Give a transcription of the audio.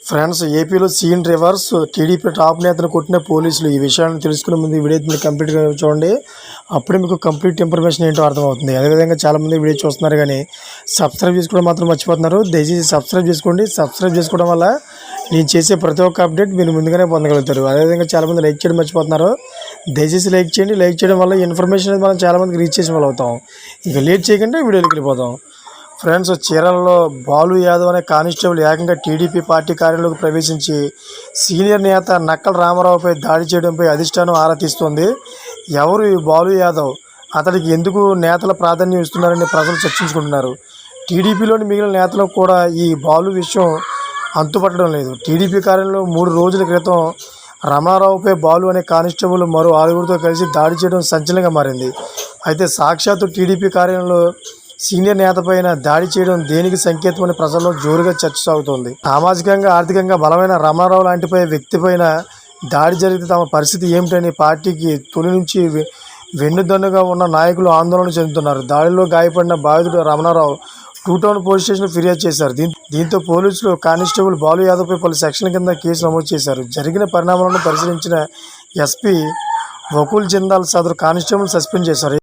Friends, ఏపీలో scene reverse. TDP top నేతను కొట్టిన పోలీసులు. ఈ విషయాన్ని తెలుసుకునే ముందు ఈ వీడియో మీరు కంప్లీట్గా చూడండి. అప్పుడే మీకు కంప్లీట్ ఇన్ఫర్మేషన్ ఏంటో అర్థమవుతుంది. అదేవిధంగా చాలామంది వీడియో చూస్తున్నారు కానీ సబ్స్క్రైబ్ చేసుకోవడం మాత్రం మర్చిపోతున్నారు. దయచేసి సబ్స్క్రైబ్ చేసుకోండి. సబ్స్క్రైబ్ చేసుకోవడం వల్ల నేను చేసే ప్రతి ఒక్క అప్డేట్ మీరు ముందుగానే పొందగలుగుతారు. అదేవిధంగా చాలామంది లైక్ చేయడం మర్చిపోతున్నారు. దయచేసి లైక్ చేయండి. లైక్ చేయడం వల్ల ఇన్ఫర్మేషన్ అనేది మనం చాలామందికి రీచ్ చేసే వాళ్ళు అవుతాం. ఇంకా లేట్ చేయకుండా వీడియోకి వెళ్ళిపోతాం. ఫ్రెండ్స్, చీరాలలో బాలు యాదవ్ అనే కానిస్టేబుల్ ఏకంగా టీడీపీ పార్టీ కార్యాలయంలోకి ప్రవేశించి సీనియర్ నేత నక్కల రామారావుపై దాడి చేయడంపై అధిష్టానం ఆరా తీస్తోంది. ఎవరు ఈ బాలు యాదవ్? అతడికి ఎందుకు నేతల ప్రాధాన్యం ఇస్తున్నారని ప్రజలు చర్చించుకుంటున్నారు. టీడీపీలోని మిగిలిన నేతలకు కూడా ఈ బాలు విషయం అంతుపట్టడం లేదు. టీడీపీ కార్యాలయంలో 3 రోజుల క్రితం రామారావుపై బాలు అనే కానిస్టేబుల్ మరో 6గురితో కలిసి దాడి చేయడం సంచలనంగా మారింది. అయితే సాక్షాత్తు టీడీపీ కార్యాలయంలో సీనియర్ నేతపైన దాడి చేయడం దేనికి సంకేతం అని ప్రజల్లో జోరుగా చర్చ సాగుతోంది. సామాజికంగా, ఆర్థికంగా బలమైన రామారావు లాంటి వ్యక్తిపైన దాడి జరిగితే తమ పరిస్థితి ఏమిటని పార్టీకి తొలి నుంచి వెన్నుదన్నుగా ఉన్న నాయకులు ఆందోళన చెందుతున్నారు. దాడిలో గాయపడిన బాధితుడు రమణారావు 2 టౌన్ పోలీస్ స్టేషన్లో ఫిర్యాదు చేశారు. దీంతో పోలీసులు కానిస్టేబుల్ బాలు యాదవ్పై పలు సెక్షన్ల కింద కేసు నమోదు చేశారు. జరిగిన పరిణామాలను పరిశీలించిన ఎస్పీ వకుల్ జిందాల్ సదరు కానిస్టేబుల్ సస్పెండ్ చేశారు.